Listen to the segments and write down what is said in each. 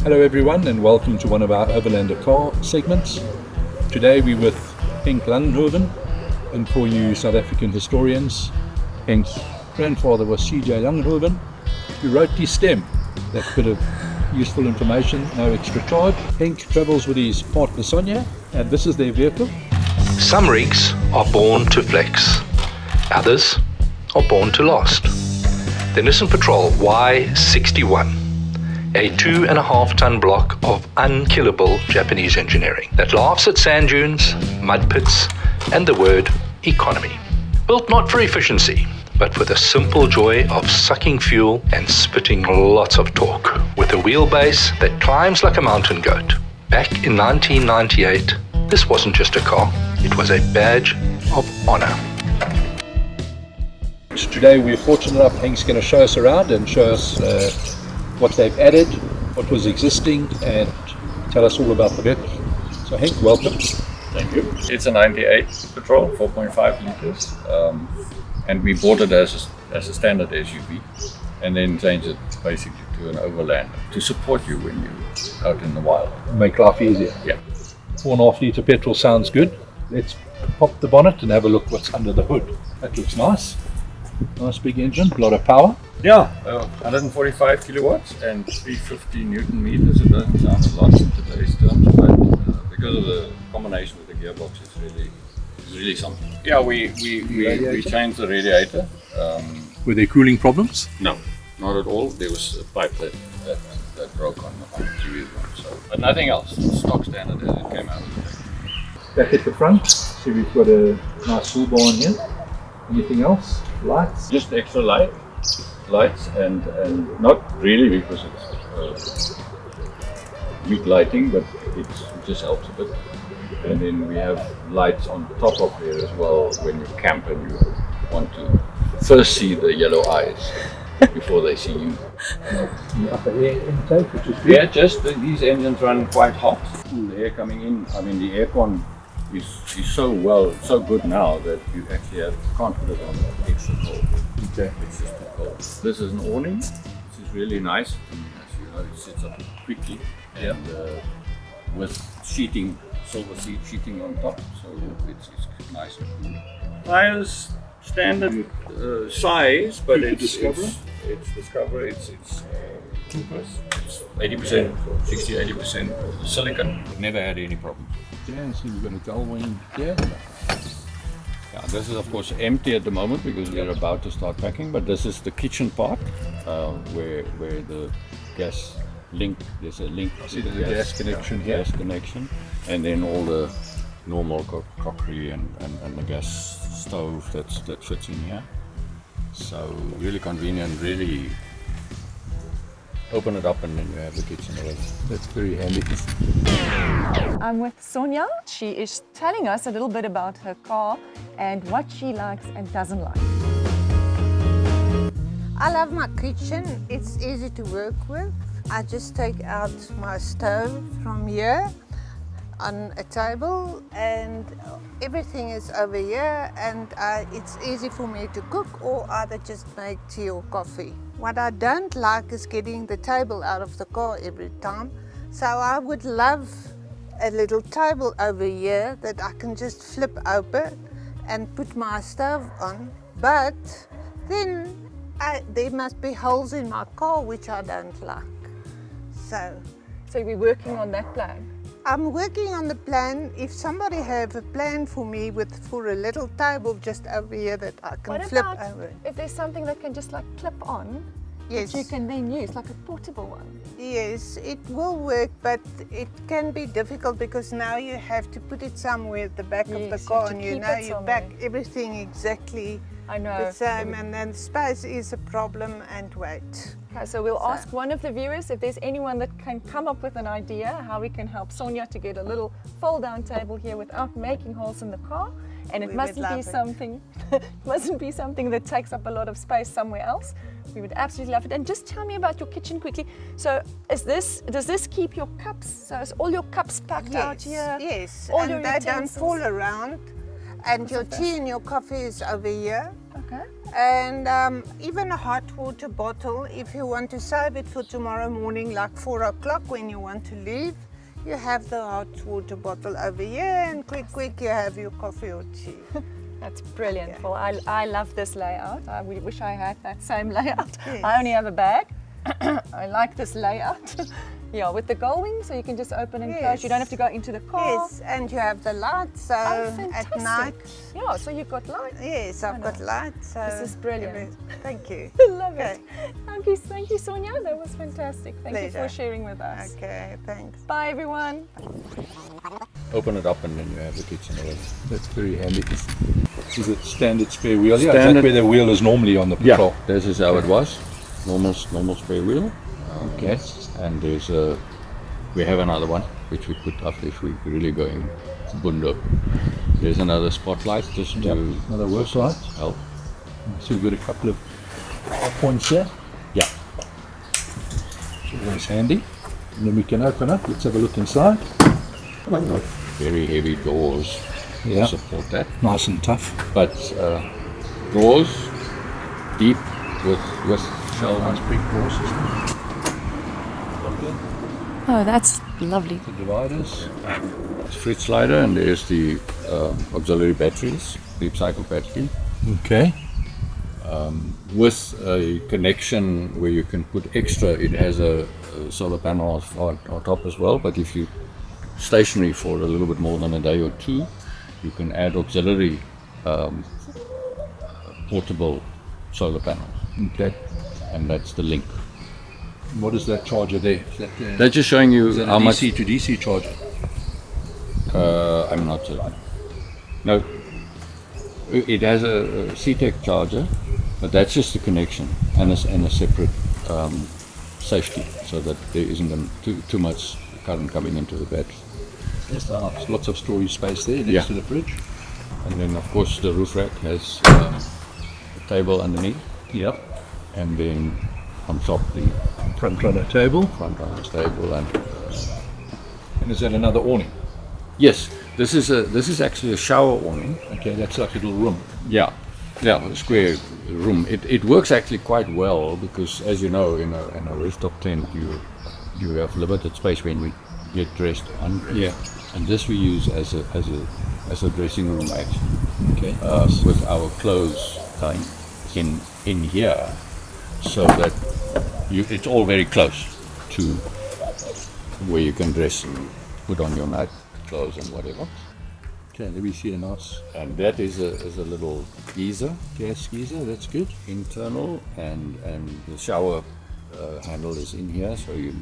Hello everyone and welcome to one of our Overlander car segments. Today we're with Henk and for you South African historians, Henk's grandfather was C.J. Langenhoven, who wrote the stem, that bit of useful information, no extra charge. Henk travels with his partner Sonja and this is their vehicle. Some rigs are born to flex, others are born to last. The Nissan Patrol Y61, a 2.5-ton block of unkillable Japanese engineering that laughs at sand dunes, mud pits, and the word economy. Built not for efficiency, but for the simple joy of sucking fuel and spitting lots of torque, with a wheelbase that climbs like a mountain goat. Back in 1998, this wasn't just a car, it was a badge of honor. Today we're fortunate enough, Henk's going to show us around and show us what they've added, what was existing, and tell us all about the vehicle. So Henk, welcome. Thank you. It's a 98 Patrol, 4.5 liters, and we bought it as a standard SUV and then changed it basically to an Overlander to support you when you're out in the wild. Make life easier. Yeah. 4.5 litre petrol sounds good. Let's pop the bonnet and have a look what's under the hood. That looks nice. Nice big engine, a lot of power. Yeah, 145 kilowatts and 350 Newton meters. It doesn't sound a lot in today's terms, but because of the combination with the gearbox, it's really something. Yeah, we changed the radiator. Were there cooling problems? No, not at all. There was a pipe that broke on the previous one, but nothing else. Stock standard as it came out of the thing. Back at the front, so we've got a nice toolbar in here. Anything else? Lights? Just extra lights and not really because it's weak lighting, but it just helps a bit. And then we have lights on top of there as well when you camp and you want to first see the yellow eyes before they see you. The upper air intake, which is good. Yeah, just these engines run quite hot. The air coming in, I mean the aircon is so good now that you actually can't put it on extra cold. Okay. It's just too cold. This is an awning, which is really nice. As you know, it sits up quickly and with sheeting, silver seat sheeting on top, so it's nice and cool. Tires standard size, but it's Discovery. It's 80%, 60-80% silicon. Never had any problems. Yeah, so we've got a dull wing here. Yeah, this is of course empty at the moment because we are about to start packing, but this is the kitchen part where the gas link, there's a link. I see there's a gas connection here. Gas connection, and then all the normal crockery and the gas stove that fits in here. So really convenient, really open it up and then you have the kitchen ready. That's very handy. I'm with Sonja. She is telling us a little bit about her car and what she likes and doesn't like. I love my kitchen. It's easy to work with. I just take out my stove from here on a table and everything is over here, and it's easy for me to cook or either just make tea or coffee. What I don't like is getting the table out of the car every time. So I would love a little table over here that I can just flip open and put my stove on. But then there must be holes in my car which I don't like. So you're working on that plan? I'm working on the plan. If somebody have a plan for me for a little table just over here that I can flip over. If there's something that can just like clip on, yes, that you can then use, like a portable one? Yes, it will work, but it can be difficult because now you have to put it somewhere at the back of the car, and you back everything exactly the same, and then space is a problem and weight. Okay, so we'll ask one of the viewers if there's anyone that can come up with an idea how we can help Sonja to get a little fold-down table here without making holes in the car, and it mustn't be something that takes up a lot of space somewhere else. We would absolutely love it. And just tell me about your kitchen quickly. So does this keep your cups? So is all your cups packed out here? Yes, all and your they don't utensils? fall around. And your tea and your coffee is over here. Okay. And even a hot water bottle, if you want to save it for tomorrow morning, like 4 o'clock when you want to leave, you have the hot water bottle over here, and quick, you have your coffee or tea. That's brilliant. Okay. Well, I love this layout. I wish I had that same layout. Yes. I only have a bag. I like this layout. Yeah, with the gull wing, so you can just open and close. You don't have to go into the car. Yes, and you have the light, so Fantastic. at night. Yeah, so you've got light. Yes, I've got light. So This is brilliant. Thank you. I love it. Thank you, Sonja. That was fantastic. Thank you for Pleasure. sharing with us. Okay, thanks. Bye, everyone. Open it up and then you have the kitchen already. That's very handy. Is it standard spare wheel? Yeah, is that Standard- where the wheel is normally on the Patrol? Yeah, this is how it was. Normal spare wheel. Okay. And we have another one which we put up if we're really going bundo. There's another spotlight just to Another work light. help. So we've got a couple of points there. Yeah. It's always handy. And then we can open up. Let's have a look inside. Very heavy doors Yeah. to support that. Nice and tough. But doors deep with shelves. Nice big doors. Okay. Oh, that's lovely. The dividers. It's fridge slider, and there's the auxiliary batteries, deep cycle battery, Okay. with a connection where you can put extra. It has a solar panel on top as well, but if you stationary for a little bit more than a day or two, you can add auxiliary portable solar panels, Okay. and that's the link. What is that charger there? Is that, That's just showing you is that how a much. DC to DC charger? I'm not certain. No, it has a CTEC charger, but that's just the connection and a separate safety, so that there isn't too much current coming into the battery. Yes, nice. Lots of storage space there next Yeah. to the fridge. And then, of course, the roof rack has a table underneath, Yep. and then on top the Front runner table. front runner's table. And is that another awning? Yes, this is actually a shower awning. Okay, that's like a little room. Yeah, a square room. It works actually quite well because, as you know, in a rooftop tent you have limited space when we get dressed, undressed. Yeah. And this we use as a dressing room actually, Okay. with our clothes in here, so that it's all very close to where you can dress and put on your night clothes and whatever. Okay, let me see a nice And that is a little geyser. gas geyser. That's good. Internal, and the shower handle is in here, so you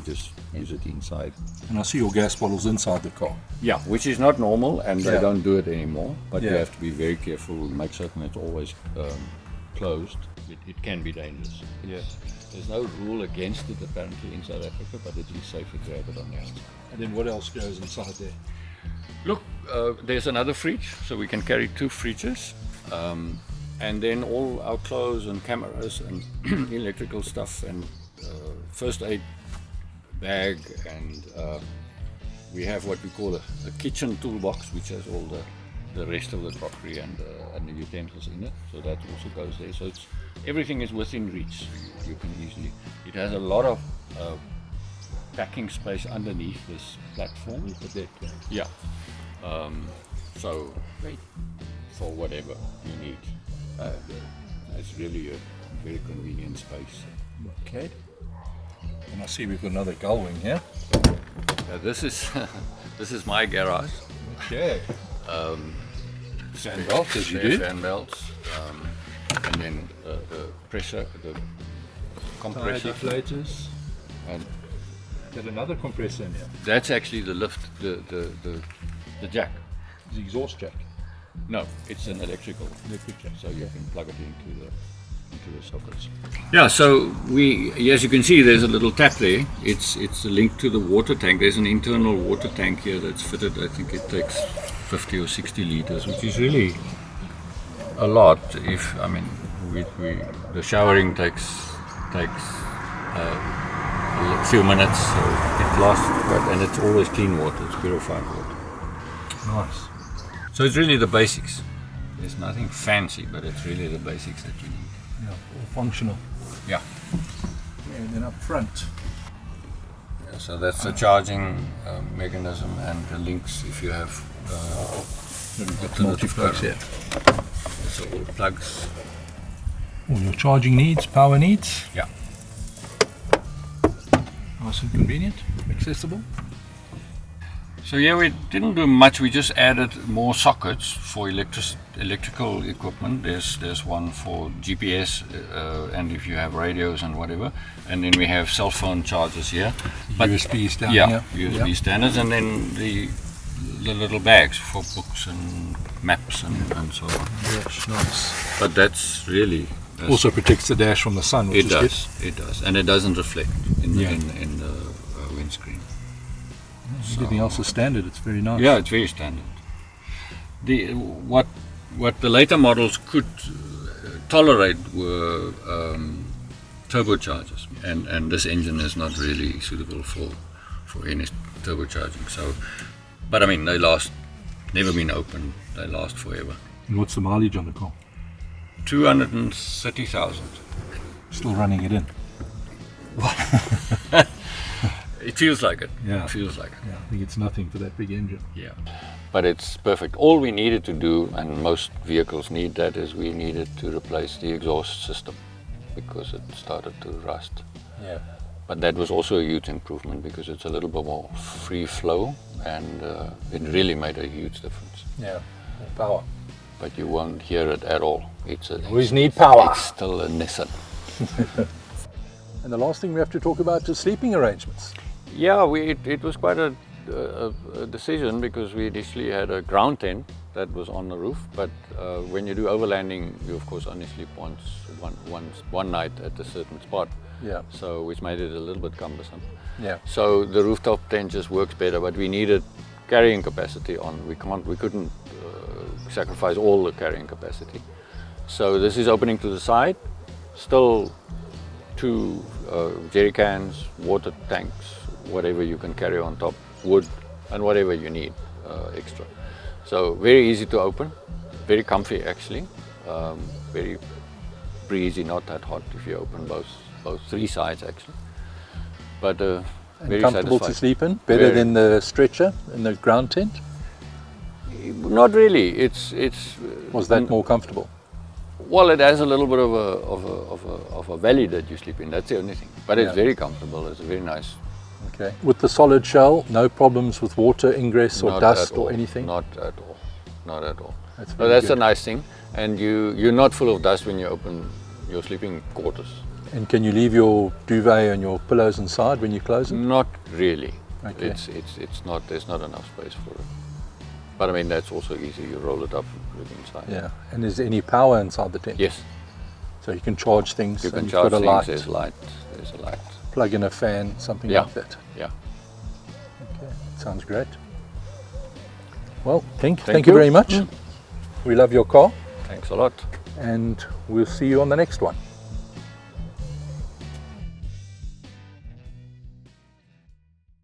just use it inside. And I see your gas bottles inside the car. Yeah, which is not normal, and they Yeah. don't do it anymore. But you Yeah. have to be very careful, make certain it's always closed. It can be dangerous. Yeah. There's no rule against it apparently in South Africa, but it is safer to have it on the outside. And then what else goes inside there? Look, there's another fridge, so we can carry 2 fridges. And then all our clothes and cameras and electrical stuff and first aid bag, and we have what we call a kitchen toolbox, which has all the rest of the crockery and the utensils in it. So that also goes there. So everything is within reach. You can easily. It has a lot of packing space underneath this platform. Yeah. So for whatever you need. It's really a very convenient space. Okay. And I see we've got another gull wing here. This is my garage. Okay. Fan belts, as you Spare do. fan belts, and then the pressure, the Tire compressor, deflators. and Got another compressor in here. that's actually the lift, the jack. The exhaust jack. No, it's an electrical Electric jack. so you can plug it into the sockets. Yeah, so as you can see, there's a little tap there. It's a link to the water tank. There's an internal water tank here that's fitted. I think it takes 50 or 60 liters, which is really a lot. The showering takes a few minutes, so it lasts quite, and it's always clean water. It's purified water. Nice. So it's really the basics. There's nothing fancy, but it's really the basics that you need. Yeah, all functional. Yeah. And then up front. Yeah, so that's the charging mechanism and the links if you have Multi-plugs here. So all plugs. All your charging needs, power needs. Yeah. Nice and convenient, accessible. So yeah, we didn't do much. We just added more sockets for electrical equipment. There's one for GPS and if you have radios and whatever. And then we have cell phone chargers here. But USBs down yeah, here. USB standards, and then the little bags for books and maps and so on. Yes, nice. But that's really Also protects the dash from the sun, which it is does. good. It does, and it doesn't reflect in Yeah. in the windscreen. Everything else is standard. It's very nice. Yeah, it's very standard. What the later models could tolerate were turbochargers, and this engine is not really suitable for any turbocharging. So, but I mean, they last, never been opened. They last forever. And what's the mileage on the car? 230,000. Still running it in. It feels like it. Yeah. It feels like it. Yeah, I think it's nothing for that big engine. Yeah. But it's perfect. All we needed to do, and most vehicles need that, is we needed to replace the exhaust system because it started to rust. Yeah. But that was also a huge improvement because it's a little bit more free flow, and it really made a huge difference. Yeah. Power. But you won't hear it at all. Always need power. It's still a Nissan. And the last thing we have to talk about is sleeping arrangements. Yeah, it was quite a decision because we initially had a ground tent that was on the roof, but when you do overlanding, you of course only sleep one night at a certain spot. Yeah. So which made it a little bit cumbersome. Yeah. So the rooftop tent just works better, but we needed carrying capacity on. We couldn't sacrifice all the carrying capacity. So this is opening to the side, still 2 jerry cans, water tanks, whatever you can carry on top, wood, and whatever you need extra. So very easy to open, very comfy actually, very breezy, not that hot if you open both 3 sides actually. But very comfortable satisfied. to sleep in, better than the stretcher in the ground tent. Not really. Was that more comfortable? Well, it has a little bit of a valley that you sleep in. That's the only thing. But it's Yeah. very comfortable. It's very nice. Okay. With the solid shell, no problems with water ingress or Not dust at or all. anything? Not at all. Not at all. That's So very that's good. a nice thing. And you're not full of dust when you open your sleeping quarters. And can you leave your duvet and your pillows inside when you close it? Not really. Okay. It's not. There's not enough space for it. But I mean, that's also easy. You roll it up and put it inside. Yeah. And is there any power inside the tent? Yes. So you can charge things. You and can you've charge got a things. light. There's light. There's a light. Plug in a fan, something Yeah. like that. Yeah. Okay. Sounds great. Well, Henk, Thank thank you you. very much. We love your car, Thanks a lot. and we'll see you on the next one.